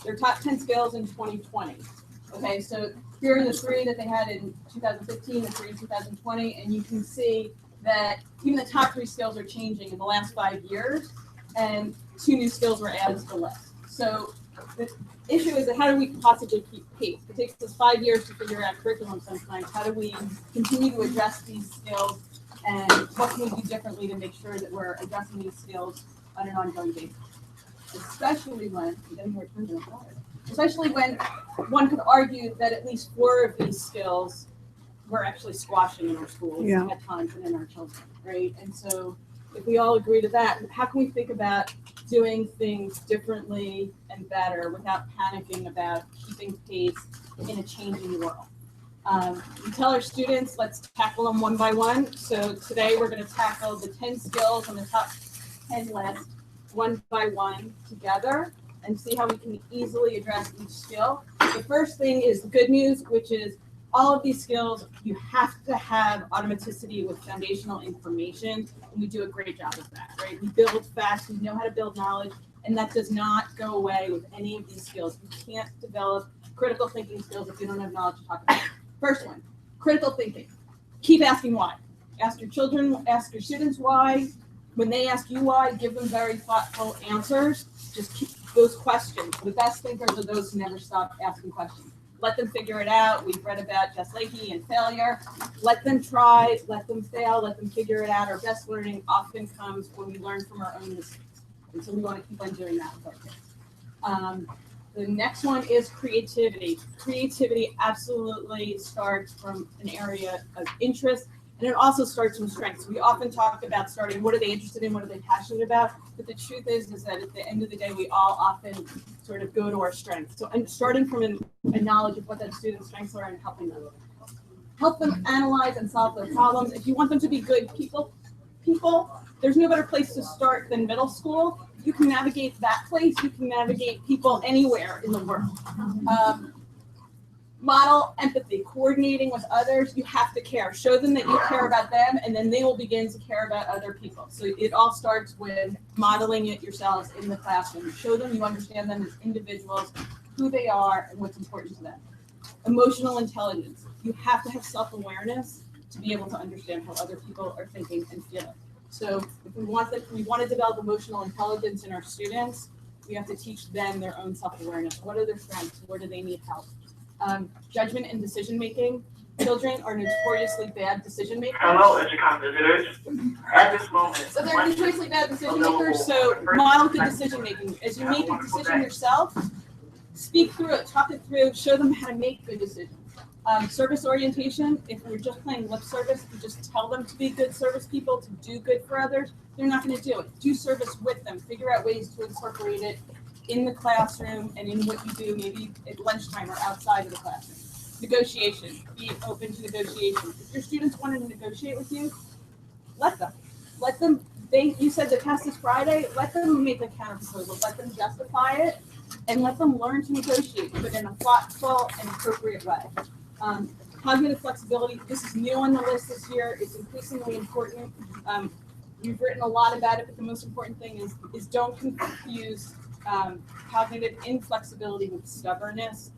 their top 10 skills in 2020. Okay, so here are the 3 that they had in 2015, the 3 in 2020, and you can see that even the top 3 skills are changing in the last 5 years, and 2 new skills were added to the list. So the issue is that how do we possibly keep pace? It takes us 5 years to figure out curriculum sometimes. How do we continue to address these skills, and what can we do differently to make sure that we're addressing these skills on an ongoing basis? Especially when one could argue that at least 4 of these skills we're actually squashing in our schools at times and in our children, right? And so if we all agree to that, how can we think about doing things differently and better without panicking about keeping pace in a changing world? We tell our students, let's tackle them one by one. So today we're going to tackle the 10 skills on the top 10 list one by one together and see how we can easily address each skill. The first thing is the good news, which is all of these skills, you have to have automaticity with foundational information, and we do a great job of that, right? We build fast, we know how to build knowledge, and that does not go away with any of these skills. You can't develop critical thinking skills if you don't have knowledge to talk about. First one, critical thinking. Keep asking why. Ask your children, ask your students why. When they ask you why, give them very thoughtful answers. Just keep those questions. The best thinkers are those who never stop asking questions. Let them figure it out. We've read about Jess Leahy and failure. Let them try, let them fail, let them figure it out. Our best learning often comes when we learn from our own mistakes. And so we want to keep on doing that with our kids. The next one is creativity. Creativity absolutely starts from an area of interest, and it also starts from strengths. We often talk about starting, what are they interested in, what are they passionate about, but the truth is that at the end of the day, we all often sort of go to our strengths. So I'm starting from a knowledge of what that student's strengths are and helping them. Help them analyze and solve their problems. If you want them to be good people, there's no better place to start than middle school. You can navigate that place. You can navigate people anywhere in the world. Model empathy, coordinating with others. You have to care. Show them that you care about them, and then they will begin to care about other people. So it all starts with modeling it yourselves in the classroom. Show them you understand them as individuals, who they are, and what's important to them. Emotional intelligence. You have to have self-awareness to be able to understand how other people are thinking and feeling. So if we want to develop emotional intelligence in our students, we have to teach them their own self-awareness. What are their strengths? Where do they need help? Judgment and decision making. Children are notoriously bad decision makers. Hello, Intercom visitors. At this moment, so they're notoriously bad decision makers. So model good decision making. As you make a decision yourself, speak through it, talk it through, show them how to make good decisions. Service orientation. If we're just playing lip service, if you just tell them to be good service people, to do good for others, they're not going to do it. Do service with them. Figure out ways to incorporate it in the classroom and in what you do, maybe at lunchtime or outside of the classroom. Negotiation. Be open to negotiation. If your students want to negotiate with you, let them. Let them. You said the test is Friday. Let them make a counterproposal. Let them justify it, and let them learn to negotiate, but in a thoughtful and appropriate way. Cognitive flexibility. This is new on the list this year. It's increasingly important. We've written a lot about it, but the most important thing is don't confuse cognitive inflexibility with stubbornness.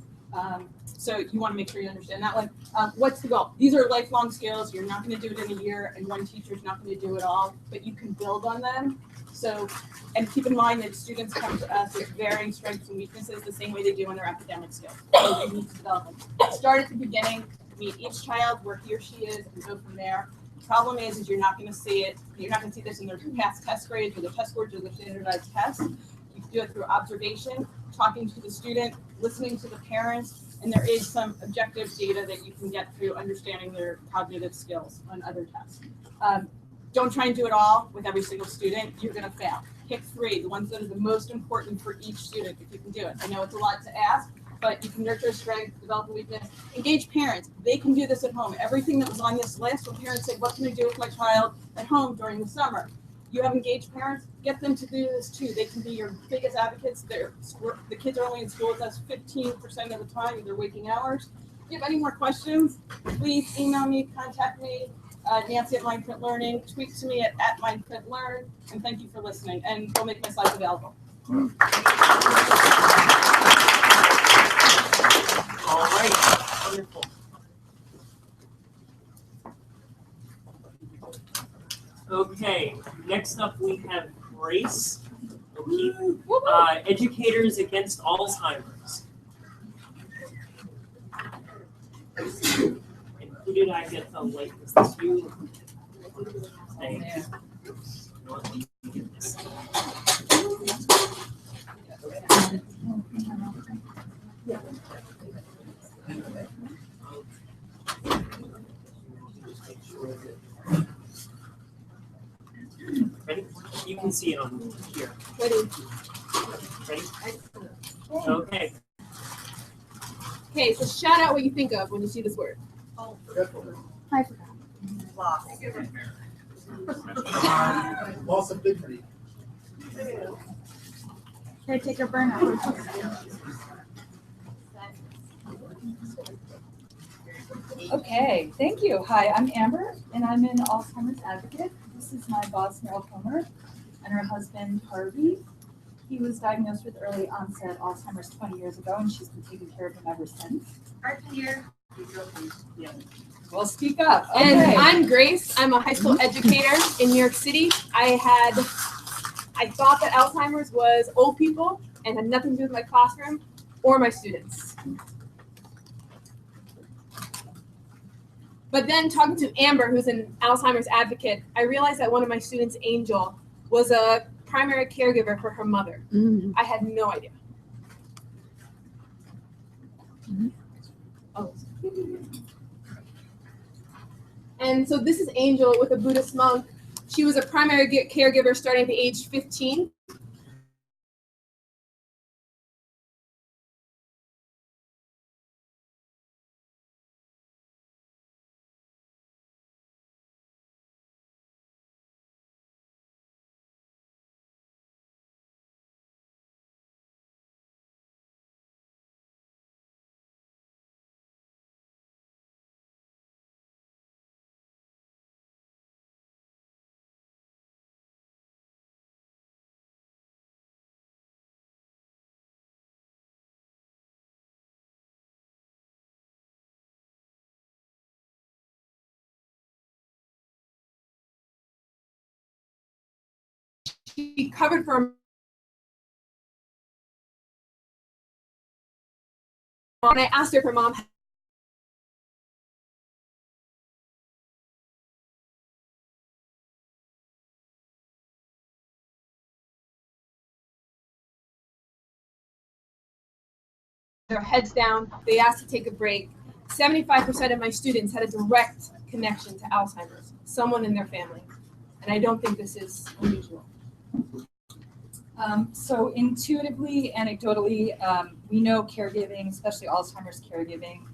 So you want to make sure you understand that one. What's the goal? These are lifelong skills. You're not going to do it in a year, and one teacher's not going to do it all, but you can build on them. So, and keep in mind that students come to us with varying strengths and weaknesses the same way they do in their academic skills. So we need to develop them. Start at the beginning, meet each child where he or she is, and go from there. The problem is you're not going to see it. You're not going to see this in their past test grades or their test scores or their standardized tests. You can do it through observation, talking to the student, listening to the parents, and there is some objective data that you can get through understanding their cognitive skills on other tests. Don't try and do it all with every single student. You're going to fail. Pick 3, the ones that are the most important for each student, if you can do it. I know it's a lot to ask, but you can nurture a strength, develop a weakness. Engage parents. They can do this at home. Everything that was on this list, when parents say, what can I do with my child at home during the summer? You have engaged parents, get them to do this too. They can be your biggest advocates. The kids are only in school with us 15% of the time in their waking hours. If you have any more questions, please email me, contact me, Nancy at Mindprint Learning, tweet to me at @MindPrintLearn, and thank you for listening. And we'll make my slides available. Wonderful. Okay, next up we have Grace O'Keefe, Educators Against Alzheimer's. And who did I get the link? Is this you? Thanks. Ready? You can see it on here. Ready? Ready? Okay. Okay, so shout out what you think of when you see this word. I forgot. Loss of dignity. Caretaker burnout. Okay, thank you. Hi, I'm Amber, and I'm an Alzheimer's advocate. This is my boss, Meryl Comer, and her husband, Harvey. He was diagnosed with early onset Alzheimer's 20 years ago, and she's been taking care of him ever since. Yeah. Well, speak up. Okay. And I'm Grace. I'm a high school educator in New York City. I thought that Alzheimer's was old people and had nothing to do with my classroom or my students. But then talking to Amber, who's an Alzheimer's advocate, I realized that one of my students, Angel, was a primary caregiver for her mother. I had no idea. Oh. And so this is Angel with a Buddhist monk. She was a primary caregiver starting at the age 15. She covered for and I asked her if her mom their heads down. They asked to take a break. 75% of my students had a direct connection to Alzheimer's, someone in their family. And I don't think this is unusual. So intuitively, anecdotally, we know caregiving, especially Alzheimer's caregiving,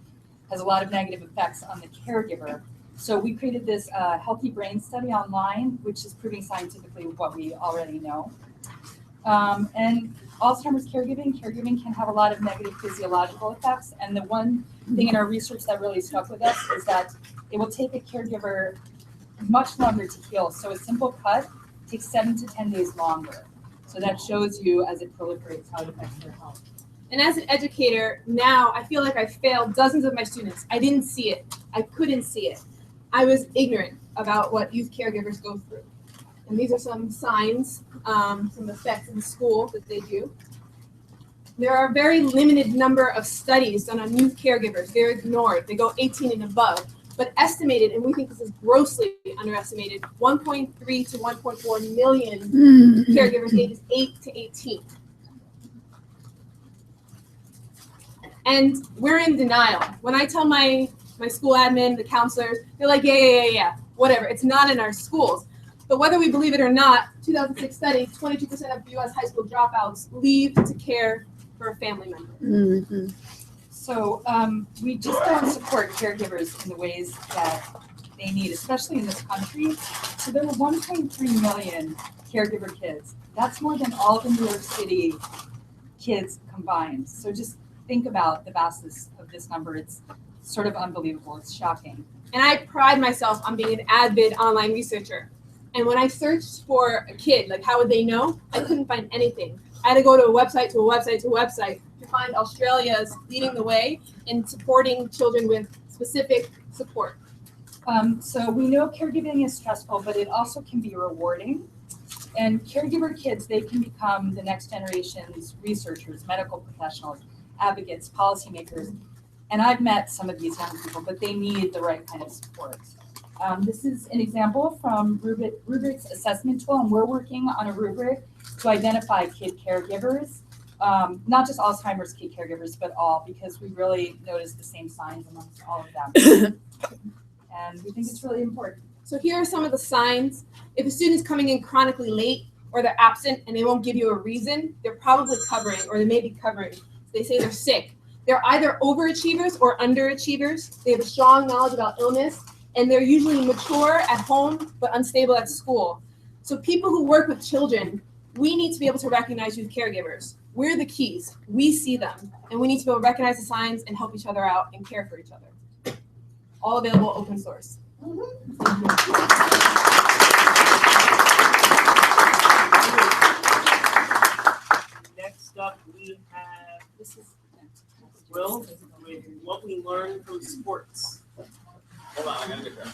has a lot of negative effects on the caregiver. So we created this healthy brain study online, which is proving scientifically what we already know. And Alzheimer's caregiving can have a lot of negative physiological effects. And the one thing in our research that really stuck with us is that it will take a caregiver much longer to heal. So a simple cut takes 7 to 10 days longer. So that shows you as it proliferates how it affects their health. And as an educator, now I feel like I failed dozens of my students. I didn't see it. I couldn't see it. I was ignorant about what youth caregivers go through. And these are some signs, some effects in school that they do. There are a very limited number of studies done on youth caregivers. They're ignored. They go 18 and above. But estimated, and we think this is grossly underestimated, 1.3 to 1.4 million caregivers ages 8 to 18. And we're in denial. When I tell my school admin, the counselors, they're like, yeah, whatever. It's not in our schools. But whether we believe it or not, 2006 study, 22% of U.S. high school dropouts leave to care for a family member. So we just don't support caregivers in the ways that they need, especially in this country. So there are 1.3 million caregiver kids. That's more than all the New York City kids combined. So just think about the vastness of this number. It's sort of unbelievable. It's shocking. And I pride myself on being an avid online researcher. And when I searched for a kid, like how would they know? I couldn't find anything. I had to go to a website to a website to a website to find Australia is leading the way in supporting children with specific support? So we know caregiving is stressful, but it also can be rewarding. And caregiver kids, they can become the next generation's researchers, medical professionals, advocates, policymakers. And I've met some of these young people, but they need the right kind of support. This is an example from Rubric's assessment tool, and we're working on a rubric to identify kid caregivers, not just Alzheimer's kid caregivers, but all, because we really notice the same signs amongst all of them. And we think it's really important. So here are some of the signs. If a student's coming in chronically late or they're absent and they won't give you a reason, they're probably covering, or they may be covering. They say they're sick. They're either overachievers or underachievers. They have a strong knowledge about illness, and they're usually mature at home but unstable at school. So people who work with children, we need to be able to recognize youth caregivers. We're the keys. We see them, and we need to be able to recognize the signs and help each other out and care for each other. All available open source. Next up, we have Will with what we learned from sports. Hold on, I gotta get that.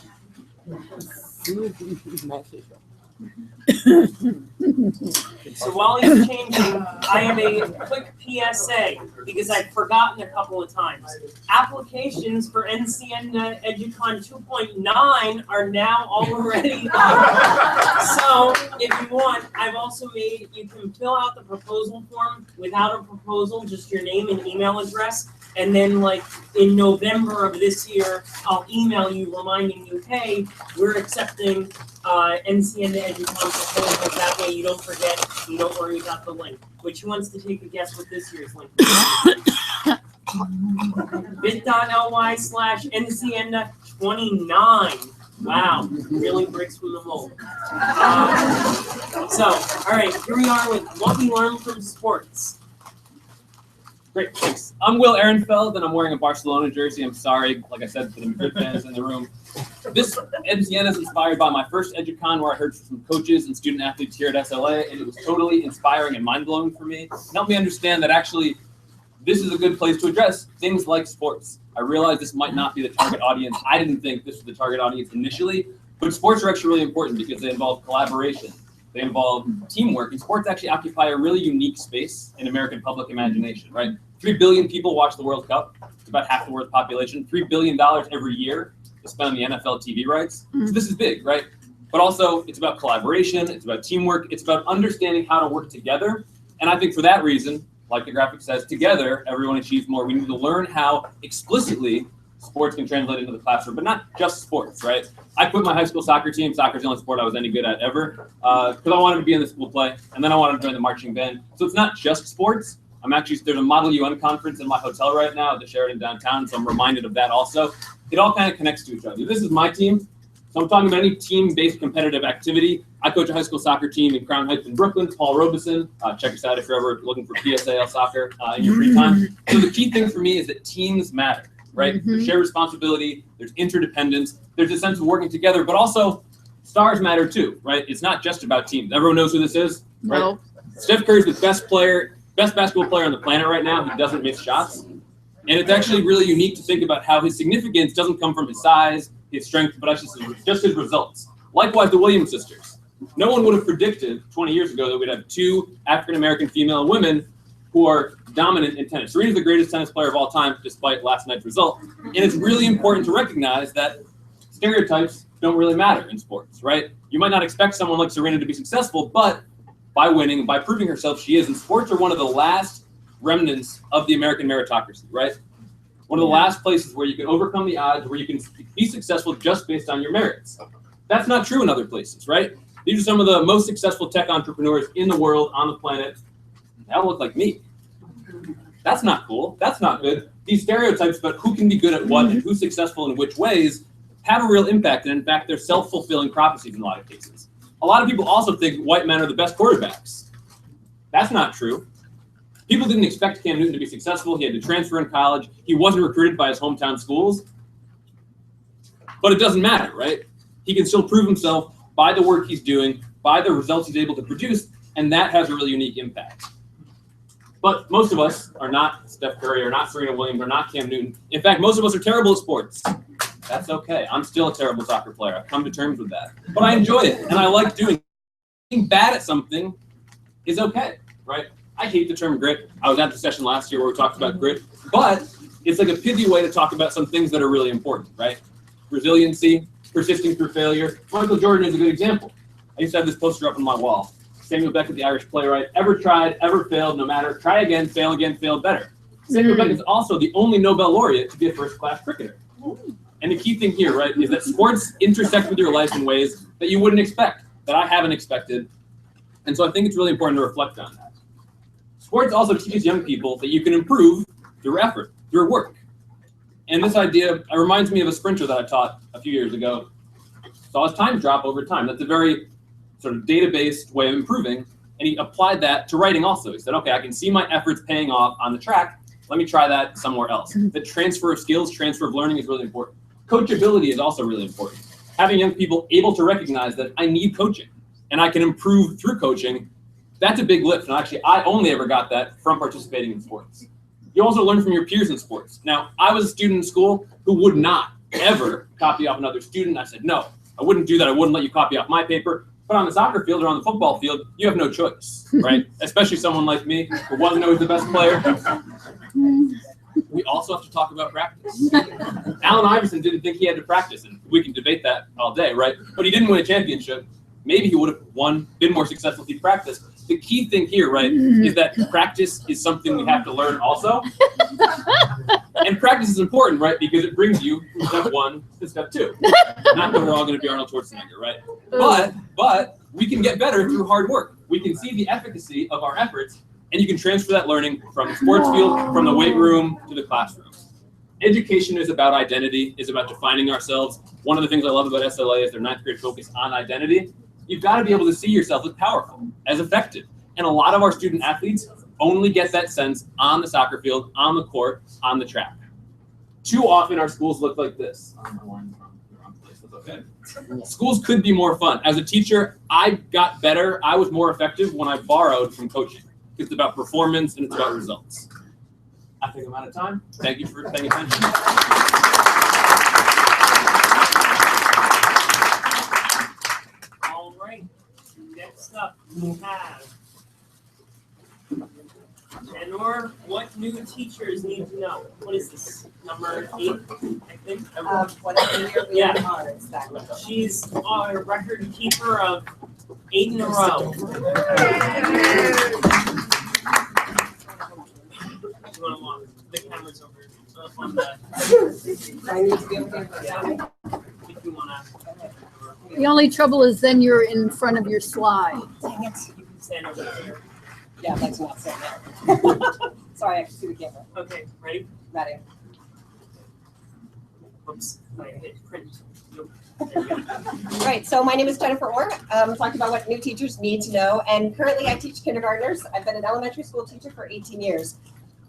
So while he's changing, I have a quick PSA because I've forgotten a couple of times. Applications for Encienda Educon 2.9 are now already up. So if you want, I've also made, you can fill out the proposal form without a proposal, just your name and email address. And then like in November of this year, I'll email you reminding you, hey, we're accepting Encienda Educon proposals. That way you don't forget, you don't worry about the link. Which wants to take a guess what this year's link is? bit.ly/Encienda 29. Wow, really breaks from the mold. So, all right, here we are with what we learned from sports. Great, thanks. I'm Will Ehrenfeld, and I'm wearing a Barcelona jersey. I'm sorry, like I said, for the Madrid fans in the room. This Encienda is inspired by my first EduCon, where I heard from coaches and student athletes here at SLA, and it was totally inspiring and mind-blowing for me. It helped me understand that actually this is a good place to address things like sports. I realized this might not be the target audience. I didn't think this was the target audience initially, but sports are actually really important because they involve collaboration. They involve teamwork, and sports actually occupy a really unique space in American public imagination, right? 3 billion people watch the World Cup. It's about half the world's population. $3 billion every year is spent on the NFL TV rights. So this is big, right? But also, it's about collaboration. It's about teamwork. It's about understanding how to work together. And I think for that reason, like the graphic says, together, everyone achieves more. We need to learn how explicitly sports can translate into the classroom, but not just sports, right? I quit my high school soccer team. Soccer's the only sport I was any good at ever, because I wanted to be in the school play, and then I wanted to join the marching band. So it's not just sports. There's a Model UN conference in my hotel right now at the Sheraton downtown, so I'm reminded of that also. It all kind of connects to each other. This is my team. So I'm talking about any team-based competitive activity. I coach a high school soccer team in Crown Heights in Brooklyn, Paul Robeson. Check us out if you're ever looking for PSAL soccer in your free time. So the key thing for me is that teams matter, right? There's shared responsibility, there's interdependence, there's a sense of working together, but also stars matter too, right? It's not just about teams. Everyone knows who this is, right? No. Steph Curry's the best basketball player on the planet right now. He doesn't miss shots. And it's actually really unique to think about how his significance doesn't come from his size, his strength, but actually just his results. Likewise, the Williams sisters. No one would have predicted 20 years ago that we'd have 2 African-American female women who are dominant in tennis. Serena's the greatest tennis player of all time, despite last night's result. And it's really important to recognize that stereotypes don't really matter in sports, right? You might not expect someone like Serena to be successful, but by winning and by proving herself, she is. And sports are one of the last remnants of the American meritocracy, right? One of the last places where you can overcome the odds, where you can be successful just based on your merits. That's not true in other places, right? These are some of the most successful tech entrepreneurs in the world, on the planet. They all look like me. That's not cool. That's not good. These stereotypes about who can be good at what and who's successful in which ways have a real impact. And in fact, they're self-fulfilling prophecies in a lot of cases. A lot of people also think white men are the best quarterbacks. That's not true. People didn't expect Cam Newton to be successful. He had to transfer in college. He wasn't recruited by his hometown schools. But it doesn't matter, right? He can still prove himself by the work he's doing, by the results he's able to produce, and that has a really unique impact. But most of us are not Steph Curry, or not Serena Williams, or not Cam Newton. In fact, most of us are terrible at sports. That's okay. I'm still a terrible soccer player. I've come to terms with that. But I enjoy it, and I like doing it. Being bad at something is okay, right? I hate the term grit. I was at the session last year where we talked about grit, but it's like a pithy way to talk about some things that are really important, right? Resiliency, persisting through failure. Michael Jordan is a good example. I used to have this poster up on my wall. Samuel Beckett, the Irish playwright, ever tried, ever failed, no matter, try again, failed better. Samuel Beckett is also the only Nobel laureate to be a first-class cricketer. And the key thing here, right, is that sports intersect with your life in ways that you wouldn't expect, that I haven't expected. And so I think it's really important to reflect on that. Sports also teaches young people that you can improve through effort, through work. And this idea reminds me of a sprinter that I taught a few years ago. Saw his time drop over time. That's a very sort of data-based way of improving. And he applied that to writing also. He said, okay, I can see my efforts paying off on the track. Let me try that somewhere else. The transfer of skills, transfer of learning is really important. Coachability is also really important. Having young people able to recognize that I need coaching and I can improve through coaching, that's a big lift. And actually, I only ever got that from participating in sports. You also learn from your peers in sports. Now, I was a student in school who would not ever copy off another student. I said, no, I wouldn't do that. I wouldn't let you copy off my paper. But on the soccer field or on the football field, you have no choice, right? Especially someone like me who wasn't always the best player. We also have to talk about practice. Allen Iverson didn't think he had to practice, and we can debate that all day, right? But he didn't win a championship. Maybe he would have been more successful if he practiced. The key thing here, right, is that practice is something we have to learn also. And practice is important, right, because it brings you from step 1 to step 2. Not that we're all going to be Arnold Schwarzenegger, right? But we can get better through hard work. We can see the efficacy of our efforts, and you can transfer that learning from the sports field, from the weight room to the classroom. Education is about identity, is about defining ourselves. One of the things I love about SLA is their 9th grade focus on identity. You've got to be able to see yourself as powerful, as effective. And a lot of our student athletes only get that sense on the soccer field, on the court, on the track. Too often our schools look like this. Okay. Schools could be more fun. As a teacher, I got better. I was more effective when I borrowed from coaching. It's about performance and it's about results. I think I'm out of time. Thank you for paying attention. All right. Next up, we have Janor, what new teachers need to know? What is this? Number 8, I think. Whatever year we Yeah. are, exactly. She's our record keeper of 8 in a row. You want to walk? The camera's over on the. I need to be able to. Yeah. If you want to. The only trouble is then you're in front of your slide. Dang it. You can stand over here. Yeah, that's not so bad. Sorry, I can see the camera. Okay, ready? Ready. Oops, I hit print. Nope. Right, so my name is Jennifer Orr. Talking about what new teachers need to know. And currently I teach kindergartners. I've been an elementary school teacher for 18 years.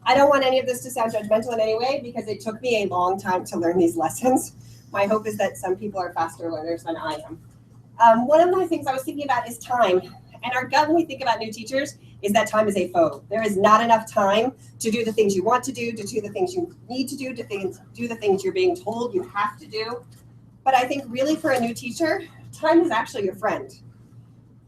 I don't want any of this to sound judgmental in any way because it took me a long time to learn these lessons. My hope is that some people are faster learners than I am. One of the things I was thinking about is time. And our gut when we think about new teachers is that time is a foe. There is not enough time to do the things you want to do the things you need to do the things you're being told you have to do. But I think really for a new teacher, time is actually your friend.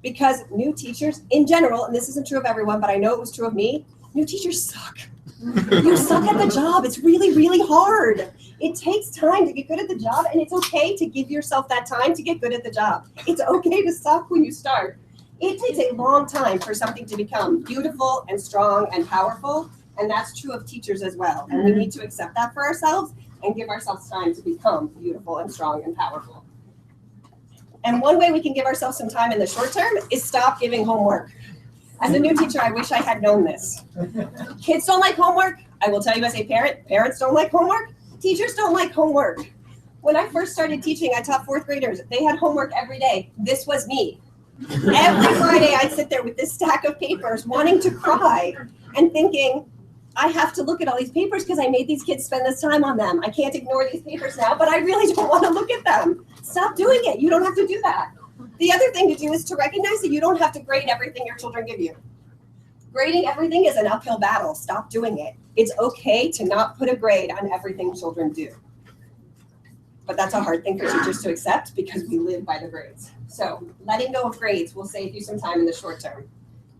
Because new teachers in general, and this isn't true of everyone, but I know it was true of me, new teachers suck. You suck at the job. It's really, really hard. It takes time to get good at the job, and it's okay to give yourself that time to get good at the job. It's okay to suck when you start. It takes a long time for something to become beautiful and strong and powerful, and that's true of teachers as well. And we need to accept that for ourselves and give ourselves time to become beautiful and strong and powerful. And one way we can give ourselves some time in the short term is stop giving homework. As a new teacher, I wish I had known this. Kids don't like homework. I will tell you as a parent, parents don't like homework. Teachers don't like homework. When I first started teaching, I taught 4th graders. They had homework every day. This was me. Every Friday, I'd sit there with this stack of papers wanting to cry and thinking, I have to look at all these papers because I made these kids spend this time on them. I can't ignore these papers now, but I really don't want to look at them. Stop doing it. You don't have to do that. The other thing to do is to recognize that you don't have to grade everything your children give you. Grading everything is an uphill battle. Stop doing it. It's okay to not put a grade on everything children do. But that's a hard thing for teachers to accept because we live by the grades. So letting go of grades will save you some time in the short term.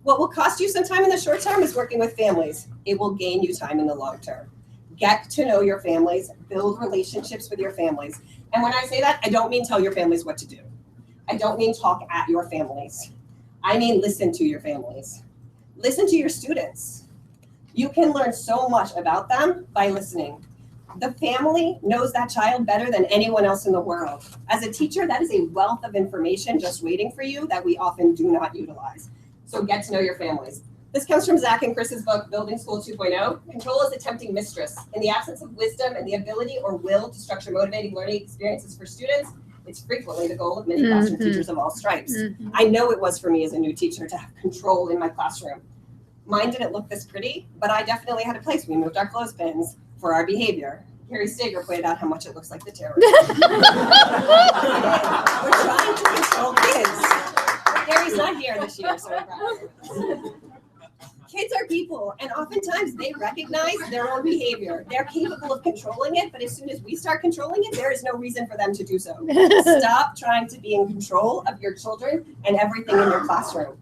What will cost you some time in the short term is working with families. It will gain you time in the long term. Get to know your families, build relationships with your families. And when I say that, I don't mean tell your families what to do. I don't mean talk at your families. I mean listen to your families. Listen to your students. You can learn so much about them by listening. The family knows that child better than anyone else in the world. As a teacher, that is a wealth of information just waiting for you that we often do not utilize. So get to know your families. This comes from Zach and Chris's book, Building School 2.0. Control is a tempting mistress. In the absence of wisdom and the ability or will to structure motivating learning experiences for students, it's frequently the goal of many classroom teachers of all stripes. I know it was for me as a new teacher to have control in my classroom. Mine didn't look this pretty, but I definitely had a place. We moved our clothespins for our behavior. Harry Stager pointed out how much it looks like the terror. We're trying to control kids. Gary's not here this year, so I'm proud. Kids are people, and oftentimes they recognize their own behavior. They're capable of controlling it, but as soon as we start controlling it, there is no reason for them to do so. Stop trying to be in control of your children and everything in your classroom.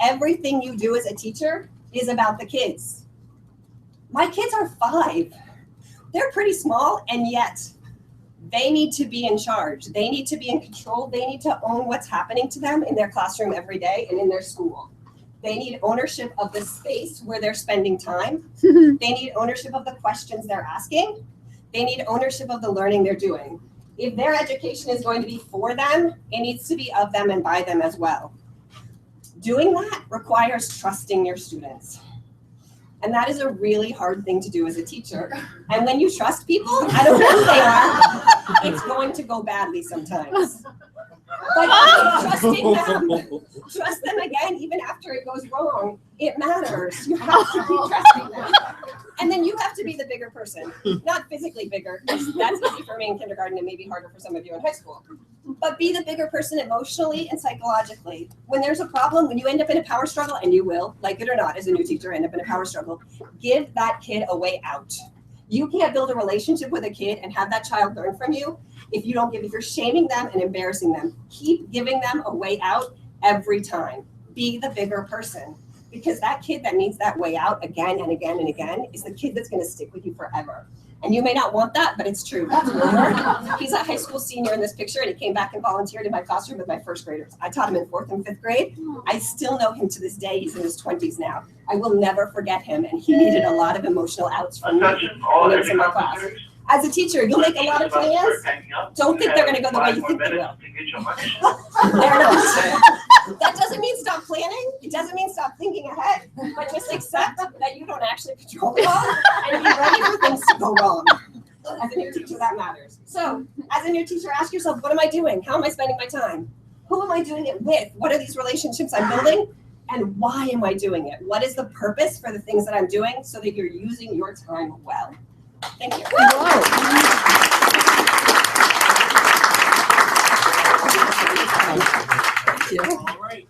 Everything you do as a teacher is about the kids. My kids are 5. They're pretty small, and yet they need to be in charge. They need to be in control. They need to own what's happening to them in their classroom every day and in their school. They need ownership of the space where they're spending time. They need ownership of the questions they're asking. They need ownership of the learning they're doing. If their education is going to be for them, it needs to be of them and by them as well. Doing that requires trusting your students. And that is a really hard thing to do as a teacher. And when you trust people, I don't know who they are, it's going to go badly sometimes. But trusting them, trust them again, even after it goes wrong, it matters. You have to keep trusting them. And then you have to be the bigger person, not physically bigger, because that's easy for me in kindergarten and maybe harder for some of you in high school. But be the bigger person emotionally and psychologically. When there's a problem, when you end up in a power struggle, and you will, like it or not, as a new teacher, end up in a power struggle, give that kid a way out. You can't build a relationship with a kid and have that child learn from you if you're shaming them and embarrassing them. Keep giving them a way out every time. Be the bigger person. Because that kid that needs that way out again and again and again is the kid that's going to stick with you forever. And you may not want that, but it's true. That's Wilmer. He's a high school senior in this picture, and he came back and volunteered in my classroom with my first graders. I taught him in 4th and 5th grade. I still know him to this day. He's in his 20s now. I will never forget him, and he needed a lot of emotional outs from me when he was in my class. As a teacher, you'll make a lot of plans. Don't think they're going to go the way you think they will. They're not. That doesn't mean stop planning. It doesn't mean stop thinking ahead. But just accept that you don't actually control it all and be ready for things to go wrong. As a new teacher, that matters. So, as a new teacher, ask yourself, what am I doing? How am I spending my time? Who am I doing it with? What are these relationships I'm building? And why am I doing it? What is the purpose for the things that I'm doing so that you're using your time well? Thank you. All right.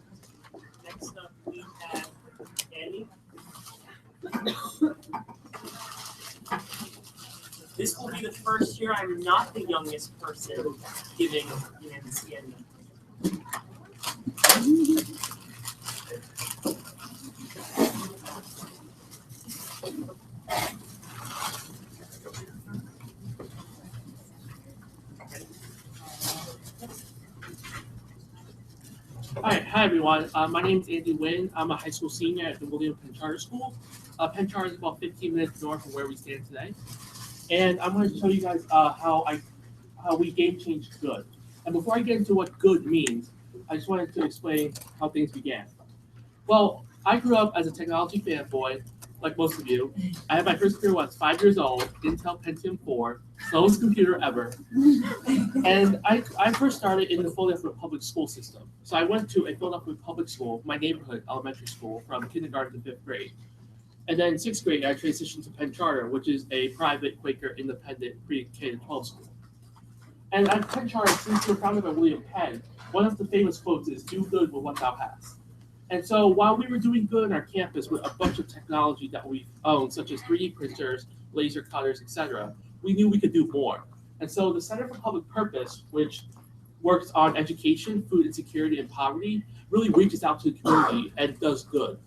Next up, we have Andy. This will be the first year I'm not the youngest person giving the Encienda. Hi everyone. My name is Andy Nguyen. I'm a high school senior at the William Penn Charter School. Penn Charter is about 15 minutes north of where we stand today. And I'm going to show you guys how we game changed good. And before I get into what good means, I just wanted to explain how things began. Well, I grew up as a technology fanboy, like most of you. I had my first computer when I was 5 years old, Intel Pentium 4, slowest computer ever. And I first started in the Philadelphia public school system. So I went to a Philadelphia public school, my neighborhood elementary school, from kindergarten to 5th grade. And then in 6th grade, I transitioned to Penn Charter, which is a private Quaker independent pre-K to 12 school. And at Penn Charter, since we were founded by William Penn, one of the famous quotes is, "Do good with what thou hast." And so while we were doing good on our campus with a bunch of technology that we own, such as 3D printers, laser cutters, etc., we knew we could do more. And so the Center for Public Purpose, which works on education, food insecurity, and poverty, really reaches out to the community and does good.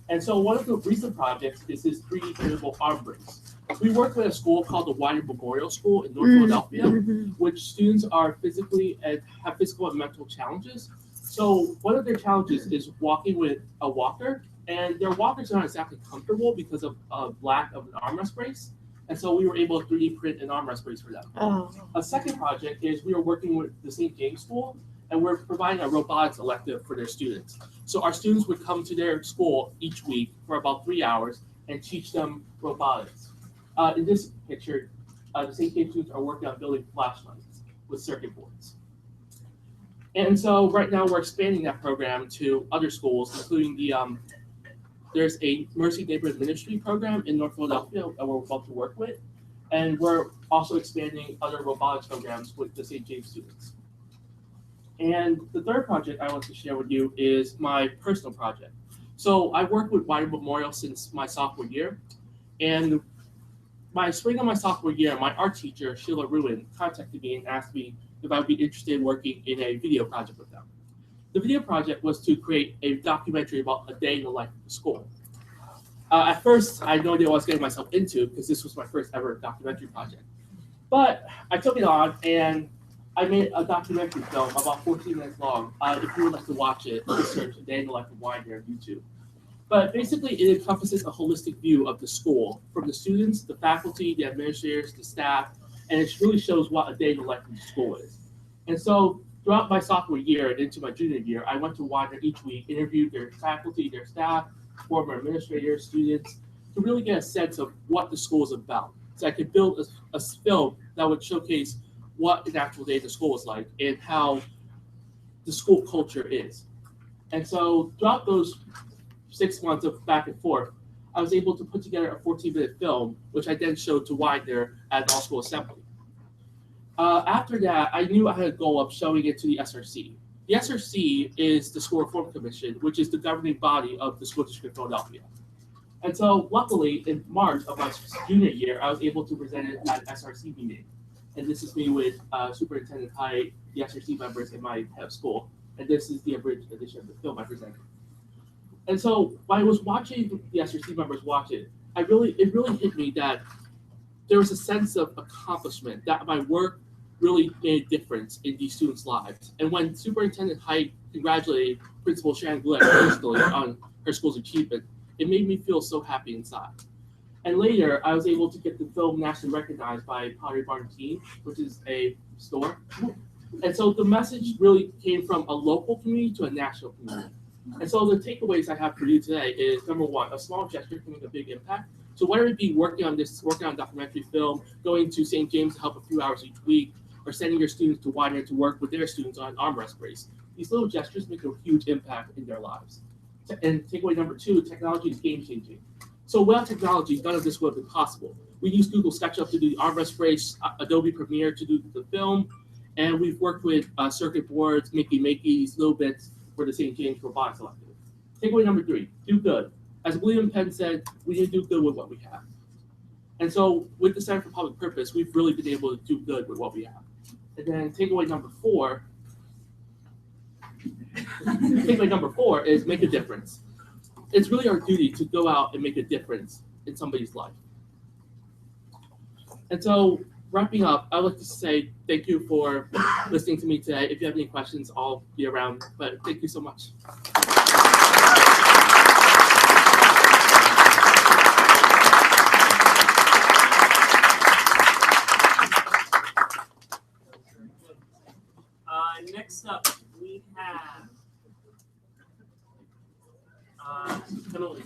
And so one of the recent projects is this 3D printable arm brace. We work with a school called the Wider Memorial School in North Philadelphia, which students are physically and have physical and mental challenges. So one of their challenges is walking with a walker, and their walkers are not exactly comfortable because of a lack of an armrest brace. And so we were able to 3D print an armrest brace for them. Oh. A second project is we are working with the St. James School, and we're providing a robotics elective for their students. So our students would come to their school each week for about 3 hours and teach them robotics. In this picture, the St. James students are working on building flashlights with circuit boards. And so right now we're expanding that program to other schools, including the there's a Mercy Neighborhood Ministry program in North Philadelphia that we're about to work with. And we're also expanding other robotics programs with the St. James students. And the third project I want to share with you is my personal project. So I worked with Wider Memorial since my sophomore year. And my spring of my sophomore year, my art teacher, Sheila Ruin, contacted me and asked me if I would be interested in working in a video project with them. The video project was to create a documentary about a day in the life of the school. At first, I had no idea what I was getting myself into because this was my first ever documentary project. But I took it on and I made a documentary film about 14 minutes long. If you would like to watch it, just search A Day in the Life of Wider on YouTube. But basically, it encompasses a holistic view of the school, from the students, the faculty, the administrators, the staff, and it really shows what a day in the life of the school is. And so throughout my sophomore year and into my junior year, I went to Wider each week, interviewed their faculty, their staff, former administrators, students, to really get a sense of what the school is about. So I could build a film that would showcase what an actual day at the school is like and how the school culture is. And so throughout those 6 months of back and forth, I was able to put together a 14-minute film, which I then showed to Wider at the all-school assembly. After that, I knew I had a goal of showing it to the SRC. The SRC is the School Reform Commission, which is the governing body of the School District of Philadelphia. And so luckily, in March of my junior year, I was able to present it at an SRC meeting. And this is me with Superintendent Hyde, the SRC members, and my head of school. And this is the abridged edition of the film I presented. And so when I was watching the SRC members watch it, it really hit me that there was a sense of accomplishment, that my work really made a difference in these students' lives. And when Superintendent Hyde congratulated Principal Sharon Gillette personally on her school's achievement, it made me feel so happy inside. And later, I was able to get the film nationally recognized by Pottery Barn Teen, which is a store. And so the message really came from a local community to a national community. And so the takeaways I have for you today is, number one, a small gesture can make a big impact. So whether it be working on documentary film, going to St. James to help a few hours each week, or sending your students to Wider to work with their students on armrest brace, these little gestures make a huge impact in their lives. And takeaway number two, technology is game-changing. So without technology, none of this would have been possible. We use Google SketchUp to do the armrest brace, Adobe Premiere to do the film, and we've worked with circuit boards, these little bits for the St. James Robotics Elective. Takeaway number three, do good. As William Penn said, we need to do good with what we have. And so with the Center for Public Purpose, we've really been able to do good with what we have. And then takeaway number four is make a difference. It's really our duty to go out and make a difference in somebody's life. And so wrapping up, I'd like to say thank you for listening to me today. If you have any questions, I'll be around, but thank you so much. Next up, we have Emily.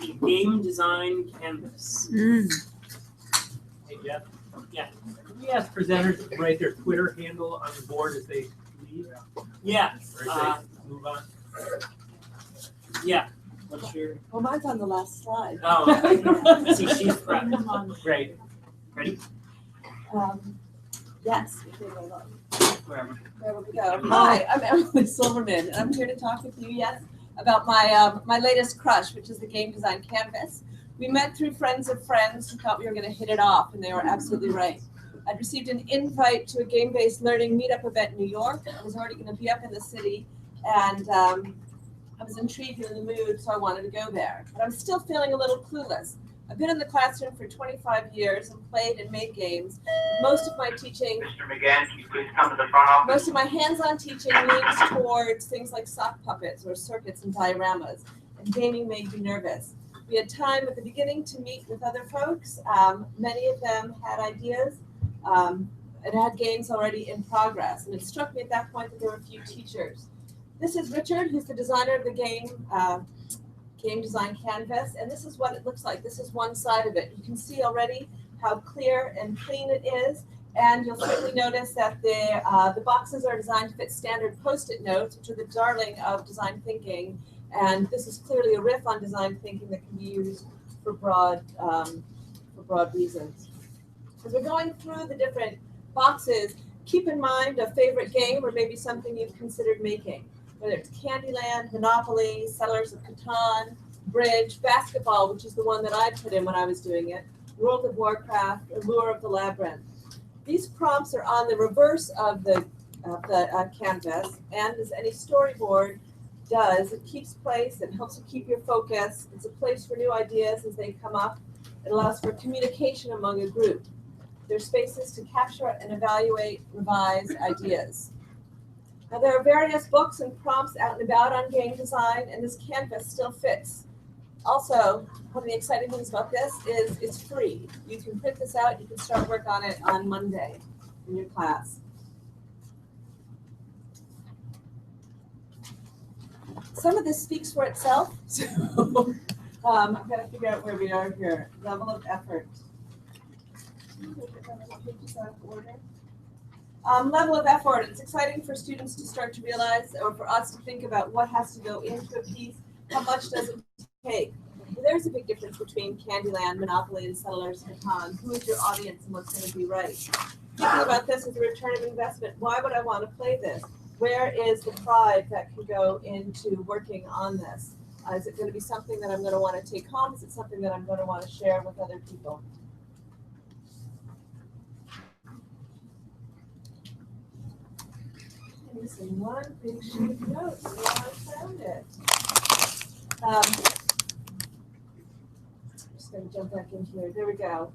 The game design canvas. Hey, Jeff. Yeah. Can we ask presenters to write their Twitter handle on the board as they leave? Yeah. Or as they move on? Yeah. What's your? Well, mine's on the last slide. Oh, see, she's prepped. Great. Ready? Yes. If they go low. wherever. There we go. Hi, I'm Emily Silverman, and I'm here to talk with you, yes, about my latest crush, which is the game design canvas. We met through friends of friends who thought we were going to hit it off, and they were absolutely right. I'd received an invite to a game-based learning meetup event in New York. I was already going to be up in the city, and I was intrigued and in the mood, so I wanted to go there. But I'm still feeling a little clueless. I've been in the classroom for 25 years and played and made games. Most of my teaching, Mr. McGann, can you please come to the front office? most of my hands-on teaching leans towards things like sock puppets or circuits and dioramas, and gaming made me nervous. We had time at the beginning to meet with other folks. Many of them had ideas and had games already in progress. And it struck me at that point that there were a few teachers. This is Richard, who's the designer of the game design canvas, and this is what it looks like. This is one side of it. You can see already how clear and clean it is, and you'll certainly notice that the boxes are designed to fit standard Post-it notes, which are the darling of design thinking, and this is clearly a riff on design thinking that can be used for broad reasons. As we're going through the different boxes, keep in mind a favorite game or maybe something you've considered making. Whether it's Candyland, Monopoly, Settlers of Catan, Bridge, Basketball, which is the one that I put in when I was doing it, World of Warcraft, Allure of the Labyrinth. These prompts are on the reverse of the canvas, and as any storyboard does, it keeps place, it helps you keep your focus. It's a place for new ideas as they come up. It allows for communication among a group. There's spaces to capture and evaluate, revise ideas. Now, there are various books and prompts out and about on game design, and this canvas still fits. Also, one of the exciting things about this is it's free. You can print this out, you can start work on it on Monday in your class. Some of this speaks for itself, so I've got to figure out where we are here. Level of effort. Level of effort. It's exciting for students to start to realize, or for us to think about what has to go into a piece, how much does it take. There's a big difference between Candyland, Monopoly, and Settlers of Catan. Who is your audience and what's going to be right? Thinking about this as a return of investment, why would I want to play this? Where is the pride that can go into working on this? Is it going to be something that I'm going to want to take home? Is it something that I'm going to want to share with other people? Missing one big sheet of notes. I found it. I'm just going to jump back in here. There we go.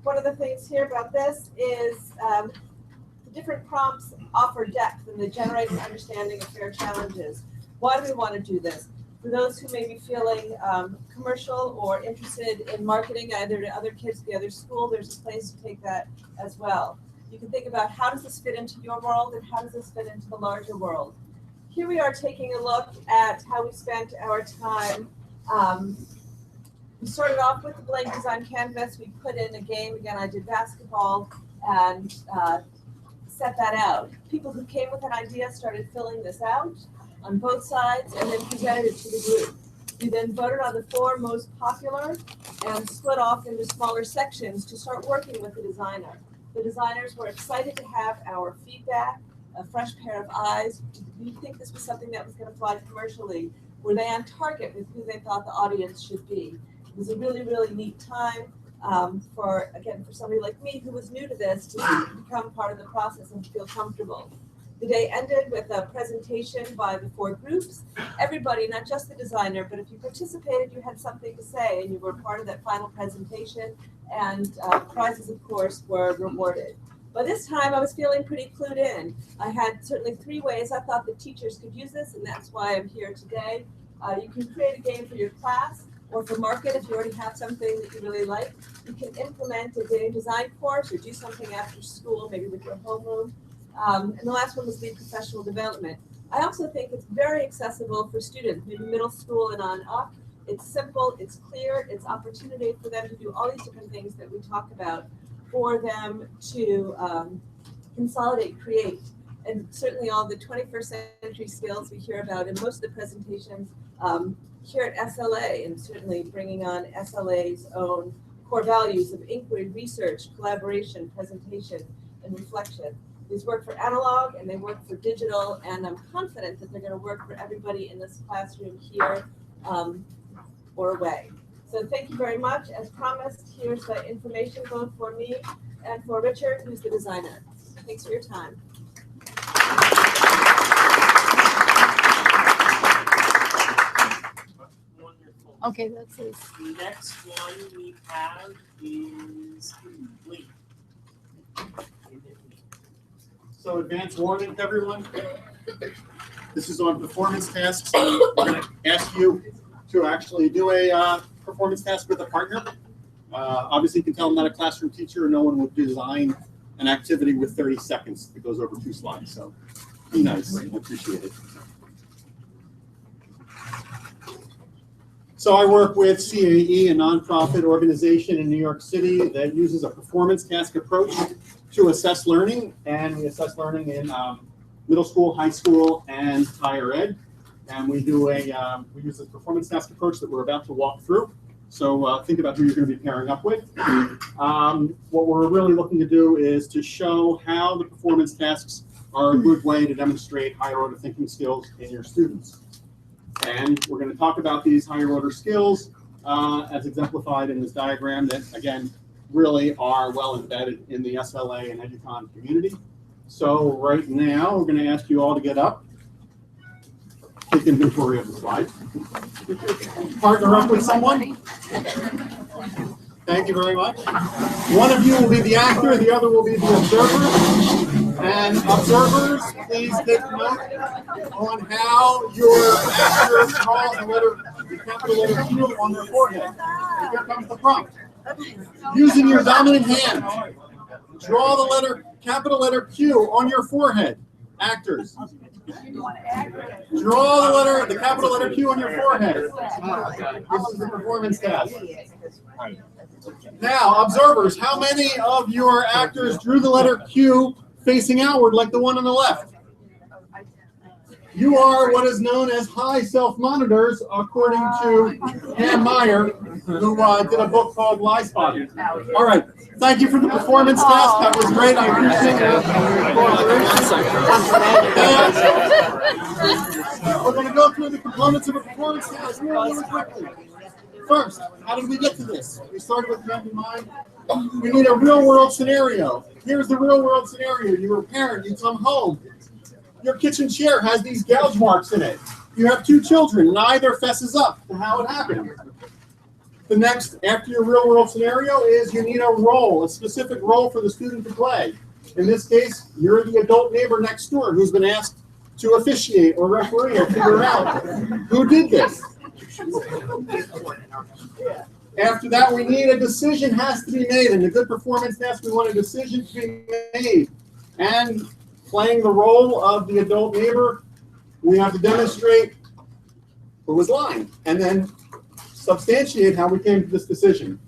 One of the things here about this is the different prompts offer depth and they generate an understanding of fair challenges. Why do we want to do this? For those who may be feeling commercial or interested in marketing either to other kids at the other school, there's a place to take that as well. You can think about how does this fit into your world and how does this fit into the larger world. Here we are taking a look at how we spent our time. We started off with the blank design canvas. We put in a game. Again, I did basketball and set that out. People who came with an idea started filling this out on both sides and then presented it to the group. We then voted on the 4 most popular and split off into smaller sections to start working with the designer. The designers were excited to have our feedback, a fresh pair of eyes. Did we think this was something that was going to fly commercially? Were they on target with who they thought the audience should be? It was a really, really neat time for somebody like me who was new to this to become part of the process and to feel comfortable. The day ended with a presentation by the 4 groups. Everybody, not just the designer, but if you participated, you had something to say and you were part of that final presentation, and prizes, of course, were rewarded. By this time, I was feeling pretty clued in. I had certainly 3 ways I thought the teachers could use this, and that's why I'm here today. You can create a game for your class or for market if you already have something that you really like. You can implement a game design course or do something after school, maybe with your homeroom. And the last one was lead professional development. I also think it's very accessible for students, maybe middle school and on up. It's simple, it's clear, it's opportunity for them to do all these different things that we talk about, for them to consolidate, create, and certainly all the 21st century skills we hear about in most of the presentations here at SLA, and certainly bringing on SLA's own core values of inquiry, research, collaboration, presentation, and reflection. These work for analog and they work for digital, and I'm confident that they're going to work for everybody in this classroom here or away. So thank you very much. As promised, here's the information both for me and for Richard, who's the designer. Thanks for your time. Wonderful. Okay, that's it. The next one we have is Lee. So advance warning to everyone. This is on performance tasks. I'm going to ask you to actually do a performance task with a partner. Obviously, you can tell I'm not a classroom teacher, and no one would design an activity with 30 seconds that goes over 2 slides. So be nice. I appreciate it. So I work with CAE, a nonprofit organization in New York City that uses a performance task approach to assess learning, and we assess learning in middle school, high school, and higher ed. And we do we use this performance task approach that we're about to walk through. So think about who you're going to be pairing up with. What we're really looking to do is to show how the performance tasks are a good way to demonstrate higher order thinking skills in your students. And we're going to talk about these higher order skills as exemplified in this diagram that, again, really are well embedded in the SLA and EduCon community. So right now, we're going to ask you all to get up, take inventory of the slide, partner up with someone. Thank you very much. One of you will be the actor, the other will be the observer. And observers, please take note on how your actor draws the capital letter Q on their forehead. And here comes the prompt. Using your dominant hand, draw the capital letter Q on your forehead. Actors. Draw the capital letter Q on your forehead. This is the performance task. Now, observers, how many of your actors drew the letter Q facing outward like the one on the left? You are what is known as high self-monitors, according to Ann Meyer, who did a book called Lie Spotting. All right. Thank you for the performance task. That was great. I appreciate it. We're going to go through the components of a performance task really quickly. First, how did we get to this? We started with the end in mind. We need a real-world scenario. Here's the real-world scenario. You're a parent. You come home. Your kitchen chair has these gouge marks in it. You have 2 children. Neither fesses up to how it happened. The next, after your real-world scenario, is you need a role, a specific role for the student to play. In this case, you're the adult neighbor next door who's been asked to officiate or referee or figure out who did this. After that, we need a decision has to be made. In a good performance task, we want a decision to be made. And playing the role of the adult neighbor, we have to demonstrate who was lying and then substantiate how we came to this decision.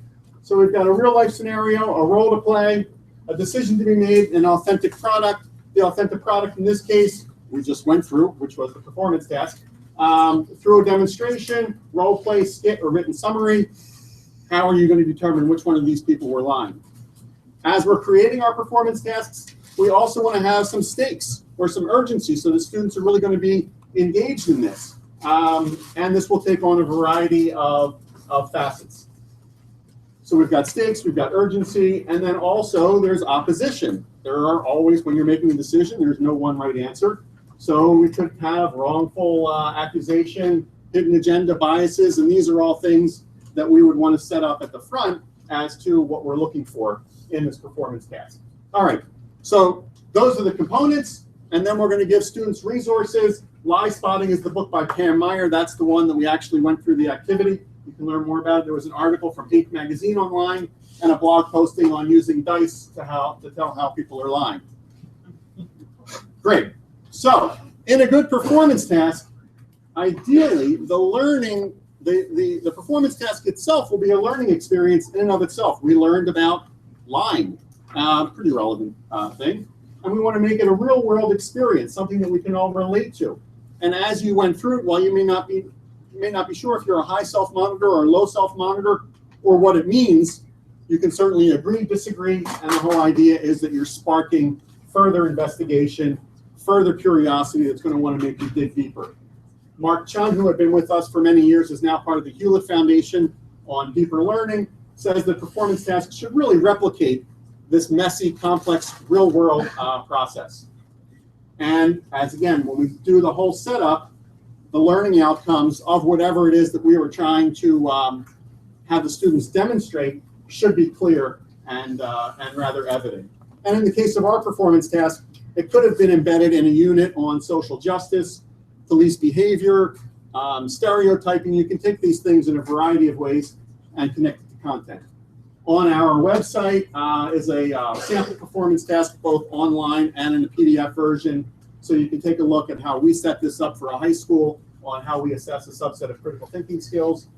So we've got a real life scenario, a role to play, a decision to be made, an authentic product. The authentic product in this case, we just went through, which was the performance task. Through a demonstration, role play, skit, or written summary, how are you going to determine which one of these people were lying? As we're creating our performance tasks, we also want to have some stakes or some urgency so the students are really going to be engaged in this. And this will take on a variety of facets. So we've got stakes, we've got urgency, and then also there's opposition. There are always, when you're making a decision, there's no one right answer. So we could have wrongful accusation, hidden agenda biases, and these are all things that we would want to set up at the front as to what we're looking for in this performance task. All right, so those are the components, and then we're going to give students resources. Lie Spotting is the book by Pam Meyer. That's the one that we actually went through the activity. You can learn more about it. There was an article from Inc. magazine online and a blog posting on using dice to tell how people are lying. Great. So in a good performance task, ideally the performance task itself will be a learning experience in and of itself. We learned about lying, pretty relevant thing. And we want to make it a real world experience, something that we can all relate to. And as you went through it, while you may not be sure if you're a high self-monitor or a low self-monitor or what it means, you can certainly agree, disagree, and the whole idea is that you're sparking further investigation, further curiosity that's going to want to make you dig deeper. Mark Chun, who had been with us for many years, is now part of the Hewlett Foundation on Deeper Learning, says that performance tasks should really replicate this messy, complex, real-world process. And as again, when we do the whole setup, the learning outcomes of whatever it is that we were trying to have the students demonstrate should be clear and rather evident. And in the case of our performance task, it could have been embedded in a unit on social justice, police behavior, stereotyping. You can take these things in a variety of ways and connect it to content. On our website is a sample performance task, both online and in the PDF version. So you can take a look at how we set this up for a high school, on how we assess a subset of critical thinking skills.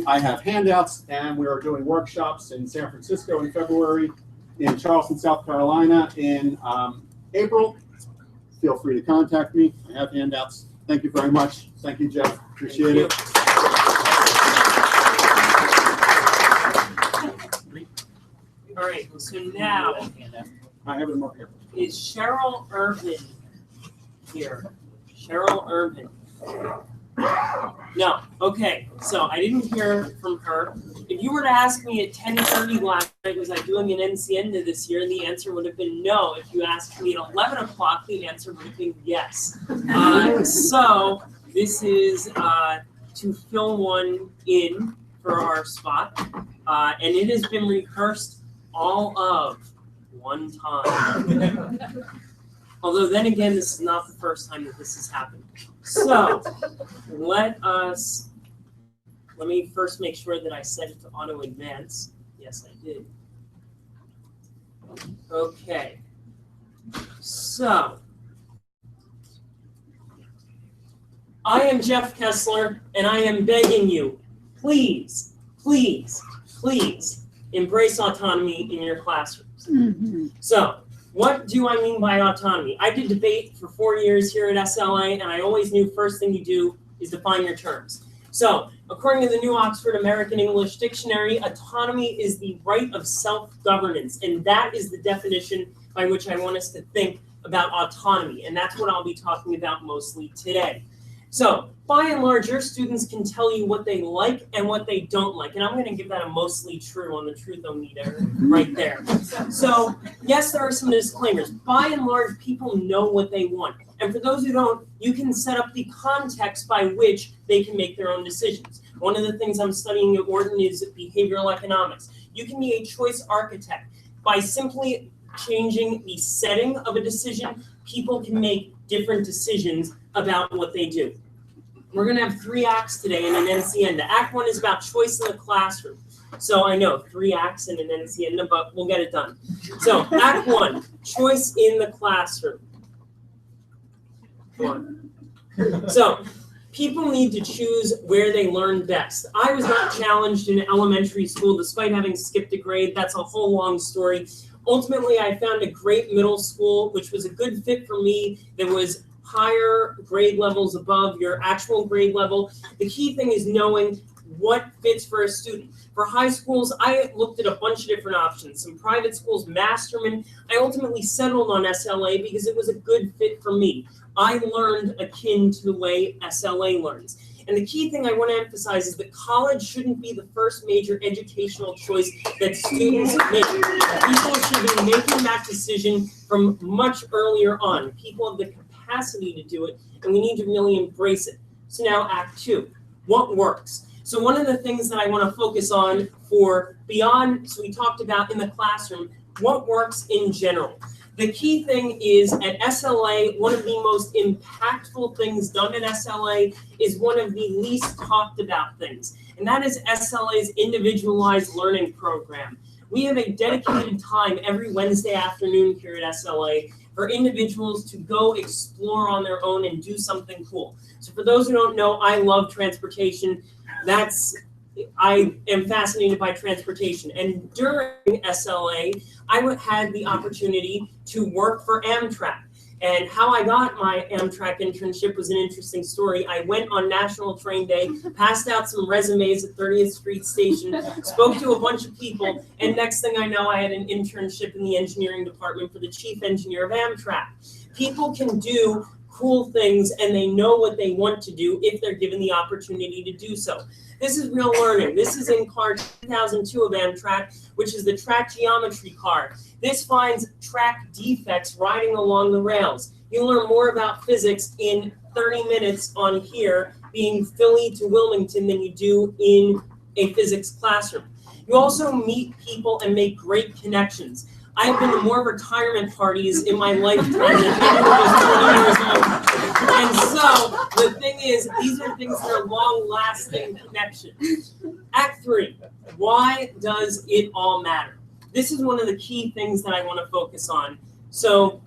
I have handouts, and we are doing workshops in San Francisco in February, in Charleston, South Carolina in April. Feel free to contact me. I have handouts. Thank you very much. Thank you, Jeff. Appreciate it. All right, so now I have them up here. is Cheryl Irvin here? Cheryl Irvin. No. Okay, so I didn't hear from her. If you were to ask me at 10:30 last night, was I doing an Encienda this year, the answer would have been no. If you asked me at 11 o'clock, the answer would have been yes. So this is to fill one in for our spot, and it has been rehearsed all of one time. Although then again, this is not the first time that this has happened. So let me first make sure that I set it to auto advance. Yes, I did. Okay. So I am Jeff Kessler, and I am begging you, please, please, please embrace autonomy in your classrooms. Mm-hmm. So what do I mean by autonomy? I did debate for 4 years here at SLA, and I always knew first thing you do is define your terms. So, according to the New Oxford American English Dictionary, autonomy is the right of self-governance, and that is the definition by which I want us to think about autonomy, and that's what I'll be talking about mostly today. So, by and large, your students can tell you what they like and what they don't like, and I'm going to give that a mostly true on the truth-o-meter right there. So, yes, there are some disclaimers. By and large, people know what they want, and for those who don't, you can set up the context by which they can make their own decisions. One of the things I'm studying at Wharton is behavioral economics. You can be a choice architect. By simply changing the setting of a decision, people can make different decisions about what they do. We're going to have 3 acts today in an Encienda. Act 1 is about choice in the classroom. So I know 3 acts in an Encienda, but we'll get it done. So Act 1, choice in the classroom. So people need to choose where they learn best. I was not challenged in elementary school despite having skipped a grade. That's a whole long story. Ultimately, I found a great middle school, which was a good fit for me, that was higher grade levels above your actual grade level. The key thing is knowing what fits for a student. For high schools, I looked at a bunch of different options. Some private schools, Masterman. I ultimately settled on SLA because it was a good fit for me. I learned akin to the way SLA learns. And the key thing I want to emphasize is that college shouldn't be the first major educational choice that students make. People should be making that decision from much earlier on. People have the capacity to do it, and we need to really embrace it. So now Act 2, what works? So one of the things that I want to focus on for beyond, so we talked about in the classroom, what works in general. The key thing is at SLA, one of the most impactful things done at SLA is one of the least talked about things, and that is SLA's individualized learning program. We have a dedicated time every Wednesday afternoon here at SLA for individuals to go explore on their own and do something cool. So for those who don't know, I love transportation. I am fascinated by transportation. And during SLA, I had the opportunity to work for Amtrak. And how I got my Amtrak internship was an interesting story. I went on National Train Day, passed out some resumes at 30th Street Station, spoke to a bunch of people, and next thing I know, I had an internship in the engineering department for the chief engineer of Amtrak. People can do cool things and they know what they want to do if they're given the opportunity to do so. This is real learning. This is in car 2002 of Amtrak, which is the track geometry car. This finds track defects riding along the rails. You learn more about physics in 30 minutes on here, being Philly to Wilmington, than you do in a physics classroom. You also meet people and make great connections. I've been to more retirement parties in my lifetime than anyone was 20 years old. And so the thing is, these are things that are long-lasting connections. Act 3, why does it all matter? This is one of the key things that I want to focus on. So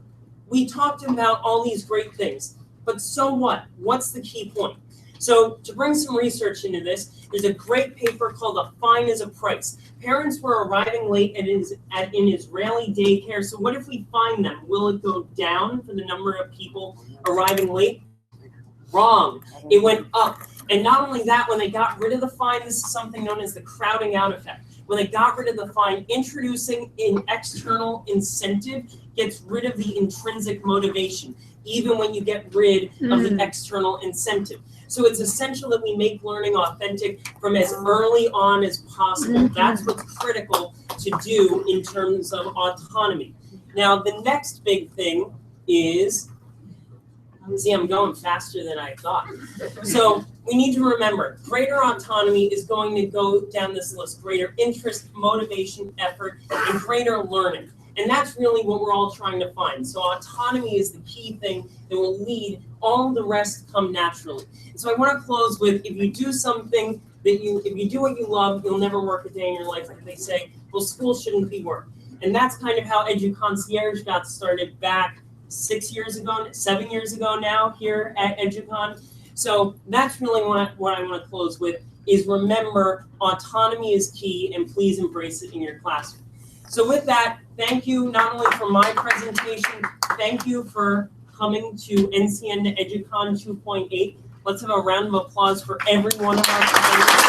we talked about all these great things, but so what? What's the key point? So to bring some research into this, there's a great paper called A Fine is a Price. Parents were arriving late in Israeli daycare, so what if we fine them? Will it go down for the number of people arriving late? Wrong. It went up. And not only that, when they got rid of the fine, this is something known as the crowding out effect. When they got rid of the fine, introducing an external incentive gets rid of the intrinsic motivation, even when you get rid of the external incentive. So it's essential that we make learning authentic from as early on as possible. That's what's critical to do in terms of autonomy. Now, the next big thing is, see, I'm going faster than I thought. So we need to remember, greater autonomy is going to go down this list: greater interest, motivation, effort, and greater learning. And that's really what we're all trying to find. So autonomy is the key thing that will lead all the rest come naturally. And so I want to close with, if you do something that if you do what you love, you'll never work a day in your life. Like they say, well, school shouldn't be work. And that's kind of how EduConcierge got started back 7 years ago now here at EduCon. So that's really what I want to close with, is remember, autonomy is key, and please embrace it in your classroom. So with that, thank you not only for my presentation, thank you for coming to Encienda EduCon 2.8. Let's have a round of applause for every one of our presenters.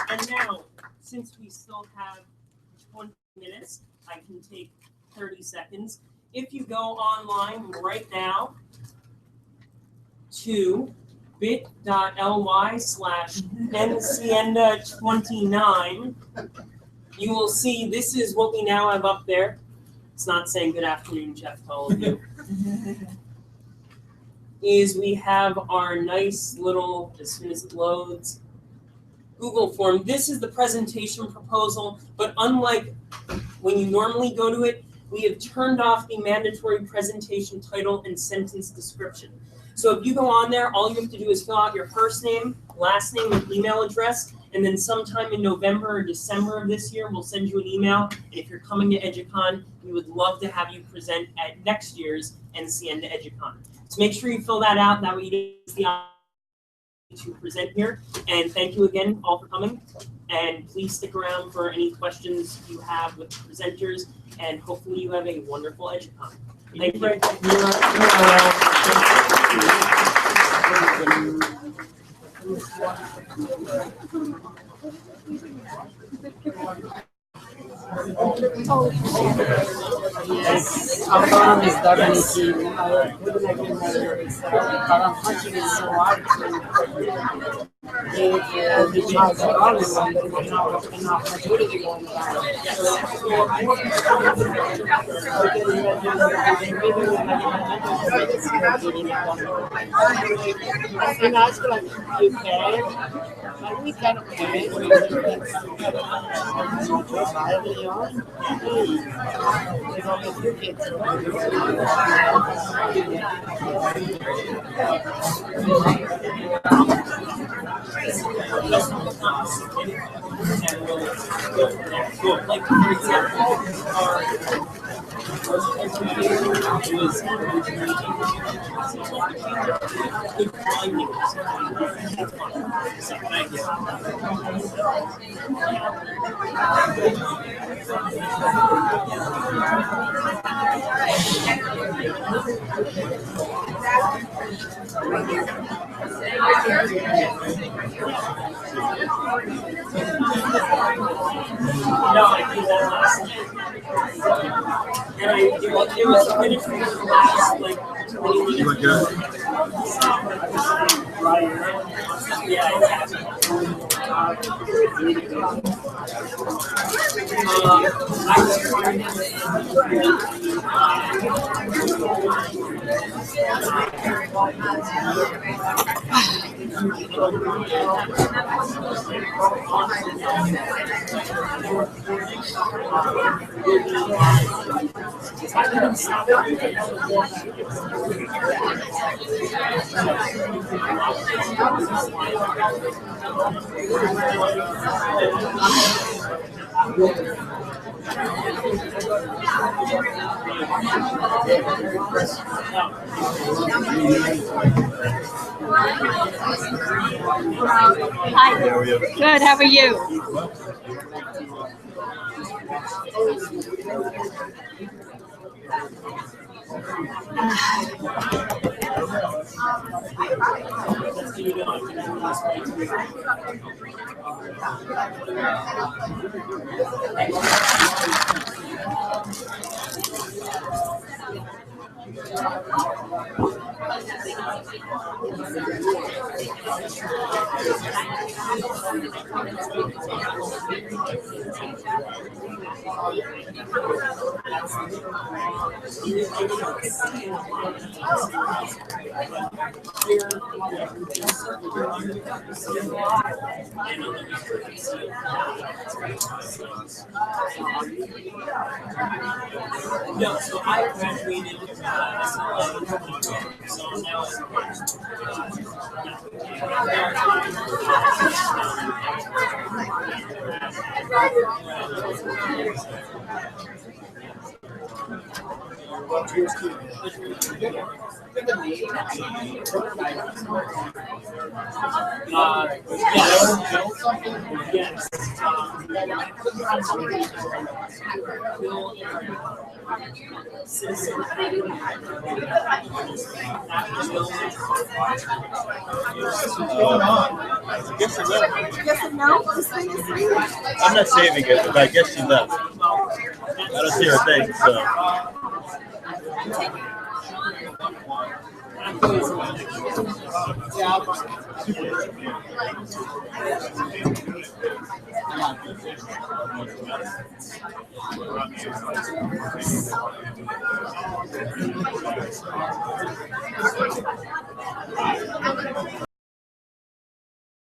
And now, since we still have 20 minutes, I can take 30 seconds. If you go online right now to bit.ly/Encienda29, you will see this is what we now have up there. It's not saying good afternoon, Jeff, to all of you. Is we have our nice little, as soon as it loads, Google form. This is the presentation proposal, but unlike when you normally go to it, we have turned off the mandatory presentation title and sentence description. So if you go on there, all you have to do is fill out your first name, last name, and email address, and then sometime in November or December of this year, we'll send you an email. And if you're coming to EduCon, we would love to have you present at next year's Encienda EduCon. So make sure you fill that out. That way you get the opportunity to present here. And thank you again all for coming. And please stick around for any questions you have with the presenters. And hopefully you have a wonderful EduCon. Thank you. Yes, autonomy is definitely, I couldn't agree more with this, but unfortunately it's so hard to give the child autonomy when there is not enough maturity going on. In high school, I think you can, but we kind of can. Early on, there's only a few kids. Like, for example, No, I did that last night. And it was finished for the last, like, 20 minutes. Hi. Good. How are you? No, so I graduated so now yes. Guess you left. Yes and no? I'm not saving it, but I guess she left. I don't see her thing, so.